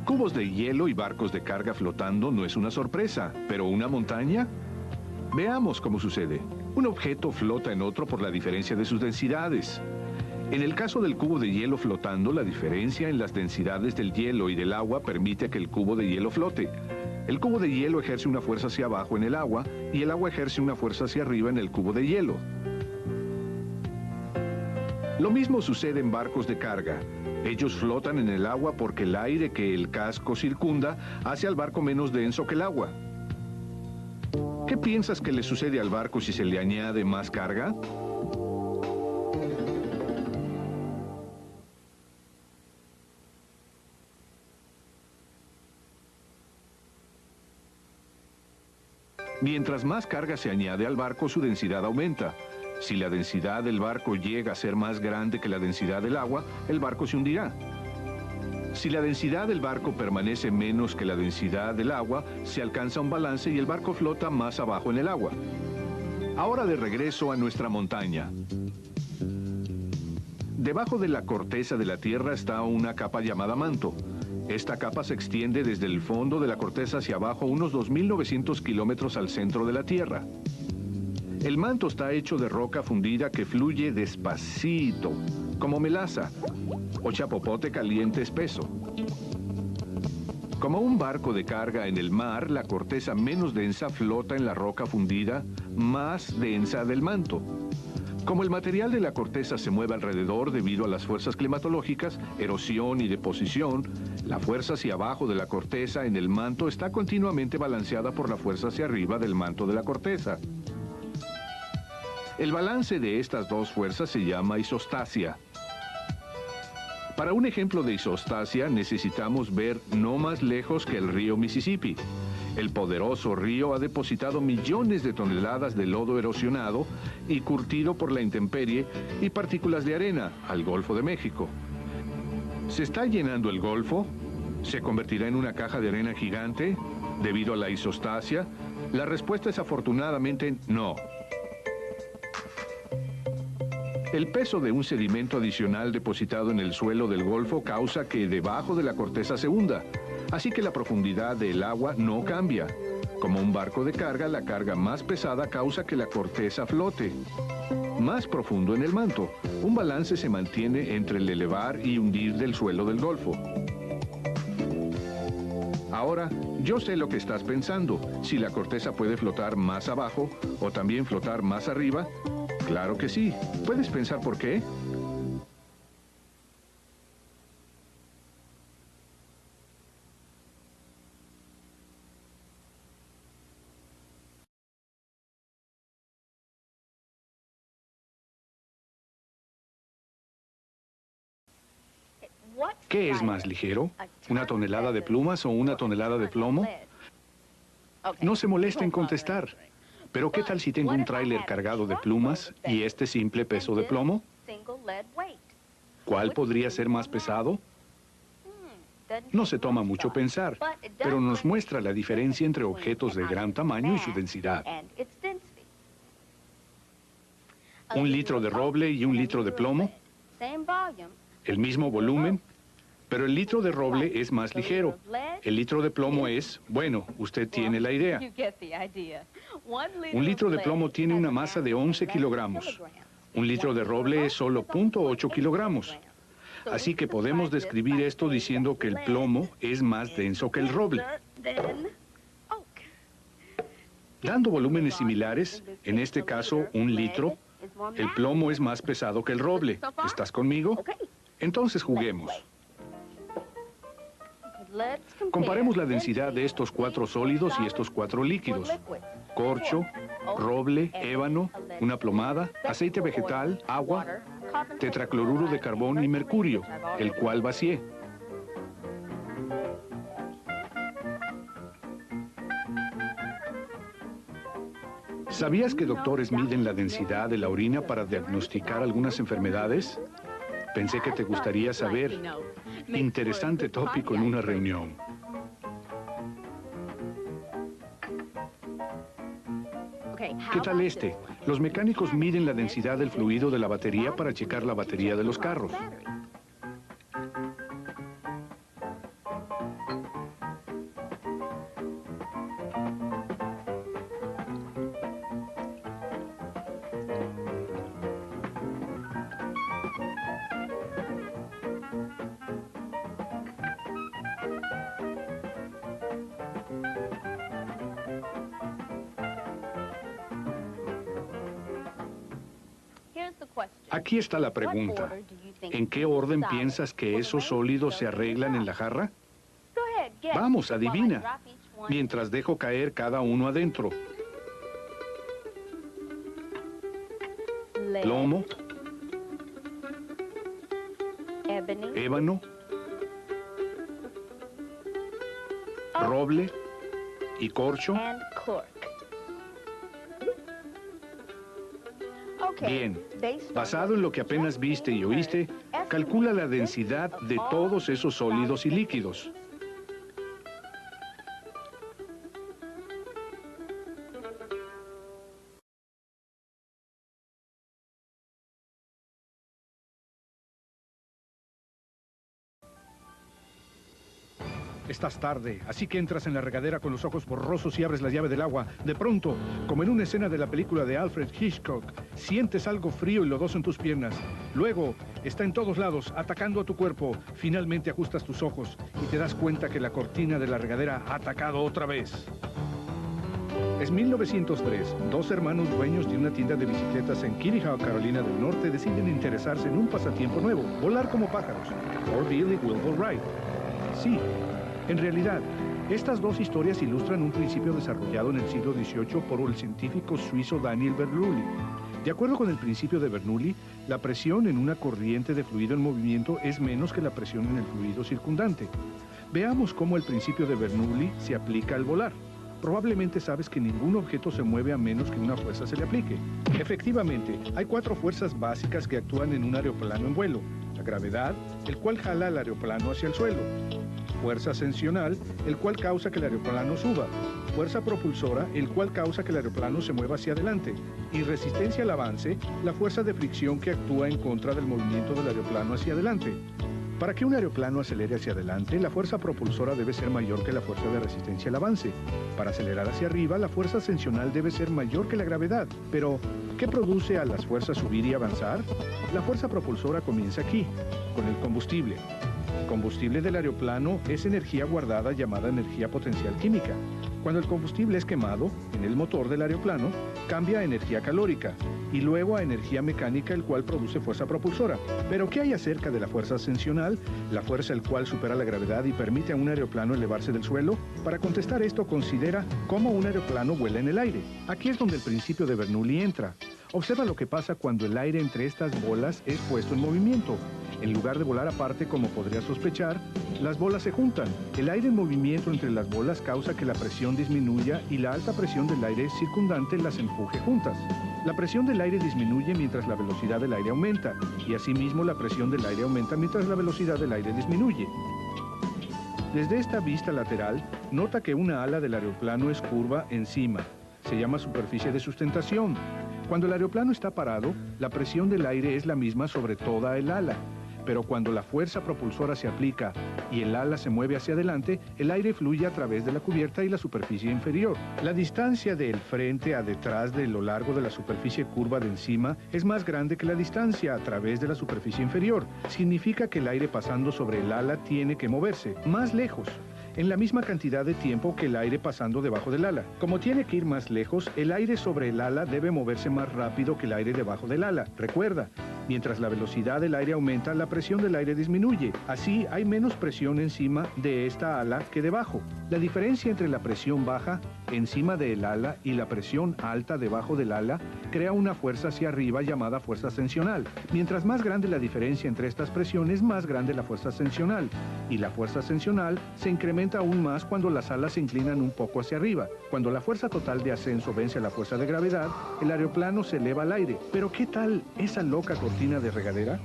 Cubos de hielo y barcos de carga flotando no es una sorpresa, pero ¿una montaña? Veamos cómo sucede. Un objeto flota en otro por la diferencia de sus densidades. En el caso del cubo de hielo flotando, la diferencia en las densidades del hielo y del agua permite que el cubo de hielo flote. El cubo de hielo ejerce una fuerza hacia abajo en el agua y el agua ejerce una fuerza hacia arriba en el cubo de hielo. Lo mismo sucede en barcos de carga. Ellos flotan en el agua porque el aire que el casco circunda hace al barco menos denso que el agua. ¿Qué piensas que le sucede al barco si se le añade más carga? Mientras más carga se añade al barco, su densidad aumenta. Si la densidad del barco llega a ser más grande que la densidad del agua, el barco se hundirá. Si la densidad del barco permanece menos que la densidad del agua, se alcanza un balance y el barco flota más abajo en el agua. Ahora de regreso a nuestra montaña. Debajo de la corteza de la Tierra está una capa llamada manto. Esta capa se extiende desde el fondo de la corteza hacia abajo unos 2.900 kilómetros al centro de la Tierra. El manto está hecho de roca fundida que fluye despacito, como melaza o chapopote caliente espeso. Como un barco de carga en el mar, la corteza menos densa flota en la roca fundida más densa del manto. Como el material de la corteza se mueve alrededor debido a las fuerzas climatológicas, erosión y deposición, la fuerza hacia abajo de la corteza en el manto está continuamente balanceada por la fuerza hacia arriba del manto de la corteza. El balance de estas dos fuerzas se llama isostasia. Para un ejemplo de isostasia necesitamos ver no más lejos que el río Mississippi. El poderoso río ha depositado millones de toneladas de lodo erosionado y curtido por la intemperie y partículas de arena al Golfo de México. ¿Se está llenando el Golfo? ¿Se convertirá en una caja de arena gigante debido a la isostasia? La respuesta es afortunadamente no. El peso de un sedimento adicional depositado en el suelo del Golfo causa que debajo de la corteza se hunda, así que la profundidad del agua no cambia. Como un barco de carga, la carga más pesada causa que la corteza flote. Más profundo en el manto, un balance se mantiene entre el elevar y hundir del suelo del Golfo. Ahora, yo sé lo que estás pensando. Si la corteza puede flotar más abajo o también flotar más arriba, claro que sí. ¿Puedes pensar por qué? ¿Qué es más ligero? ¿Una tonelada de plumas o una tonelada de plomo? No se molesta en contestar. Pero ¿qué tal si tengo un tráiler cargado de plumas y este simple peso de plomo? ¿Cuál podría ser más pesado? No se toma mucho pensar, pero nos muestra la diferencia entre objetos de gran tamaño y su densidad. ¿Un litro de roble y un litro de plomo? El mismo volumen, pero el litro de roble es más ligero. El litro de plomo es, bueno, usted tiene la idea. Un litro de plomo tiene una masa de 11 kilogramos. Un litro de roble es solo 0.8 kilogramos. Así que podemos describir esto diciendo que el plomo es más denso que el roble. Dando volúmenes similares, en este caso un litro, el plomo es más pesado que el roble. ¿Estás conmigo? Entonces juguemos. Comparemos la densidad de estos 4 sólidos y estos 4 líquidos. Corcho, roble, ébano, una plomada, aceite vegetal, agua, tetracloruro de carbón y mercurio, el cual vacié. ¿Sabías que doctores miden la densidad de la orina para diagnosticar algunas enfermedades? Pensé que te gustaría saber. Interesante tópico en una reunión. ¿Qué tal este? Los mecánicos miden la densidad del fluido de la batería para checar la batería de los carros. Aquí está la pregunta. ¿En qué orden piensas que esos sólidos se arreglan en la jarra? Vamos, adivina. Mientras dejo caer cada uno adentro. Plomo, ébano, roble y corcho. Bien, basado en lo que apenas viste y oíste, calcula la densidad de todos esos sólidos y líquidos. Estás tarde, así que entras en la regadera con los ojos borrosos y abres la llave del agua. De pronto, como en una escena de la película de Alfred Hitchcock, sientes algo frío y lodoso en tus piernas. Luego, está en todos lados, atacando a tu cuerpo. Finalmente ajustas tus ojos y te das cuenta que la cortina de la regadera ha atacado otra vez. Es 1903. Dos hermanos dueños de una tienda de bicicletas en Kitty Hawk, Carolina del Norte, deciden interesarse en un pasatiempo nuevo, volar como pájaros. Orville y Wilbur Wright. Sí. En realidad, estas dos historias ilustran un principio desarrollado en el siglo XVIII por el científico suizo Daniel Bernoulli. De acuerdo con el principio de Bernoulli, la presión en una corriente de fluido en movimiento es menos que la presión en el fluido circundante. Veamos cómo el principio de Bernoulli se aplica al volar. Probablemente sabes que ningún objeto se mueve a menos que una fuerza se le aplique. Efectivamente, hay 4 fuerzas básicas que actúan en un aeroplano en vuelo. La gravedad, el cual jala al aeroplano hacia el suelo. Fuerza ascensional, el cual causa que el aeroplano suba. Fuerza propulsora, el cual causa que el aeroplano se mueva hacia adelante. Y resistencia al avance, la fuerza de fricción que actúa en contra del movimiento del aeroplano hacia adelante. Para que un aeroplano acelere hacia adelante, la fuerza propulsora debe ser mayor que la fuerza de resistencia al avance. Para acelerar hacia arriba, la fuerza ascensional debe ser mayor que la gravedad. Pero, ¿qué produce a las fuerzas subir y avanzar? La fuerza propulsora comienza aquí, con el combustible. El combustible del aeroplano es energía guardada llamada energía potencial química. Cuando el combustible es quemado, en el motor del aeroplano, cambia a energía calórica y luego a energía mecánica, el cual produce fuerza propulsora. Pero ¿qué hay acerca de la fuerza ascensional, la fuerza el cual supera la gravedad y permite a un aeroplano elevarse del suelo? Para contestar esto, considera cómo un aeroplano vuela en el aire. Aquí es donde el principio de Bernoulli entra. Observa lo que pasa cuando el aire entre estas bolas es puesto en movimiento. En lugar de volar aparte, como podrías sospechar, las bolas se juntan. El aire en movimiento entre las bolas causa que la presión disminuya y la alta presión del aire circundante las empuje juntas. La presión del aire disminuye mientras la velocidad del aire aumenta, y asimismo la presión del aire aumenta mientras la velocidad del aire disminuye. Desde esta vista lateral, nota que una ala del aeroplano es curva encima. Se llama superficie de sustentación. Cuando el aeroplano está parado, la presión del aire es la misma sobre toda el ala. Pero cuando la fuerza propulsora se aplica y el ala se mueve hacia adelante, el aire fluye a través de la cubierta y la superficie inferior. La distancia del frente a detrás de lo largo de la superficie curva de encima es más grande que la distancia a través de la superficie inferior. Significa que el aire pasando sobre el ala tiene que moverse más lejos, en la misma cantidad de tiempo que el aire pasando debajo del ala. Como tiene que ir más lejos, el aire sobre el ala debe moverse más rápido que el aire debajo del ala. Recuerda, mientras la velocidad del aire aumenta, la presión del aire disminuye. Así, hay menos presión encima de esta ala que debajo. La diferencia entre la presión baja encima del ala y la presión alta debajo del ala crea una fuerza hacia arriba llamada fuerza ascensional. Mientras más grande la diferencia entre estas presiones, más grande la fuerza ascensional. Y la fuerza ascensional se incrementa aún más cuando las alas se inclinan un poco hacia arriba. Cuando la fuerza total de ascenso vence a la fuerza de gravedad, el aeroplano se eleva al aire. Pero ¿qué tal esa loca cortina de regadera?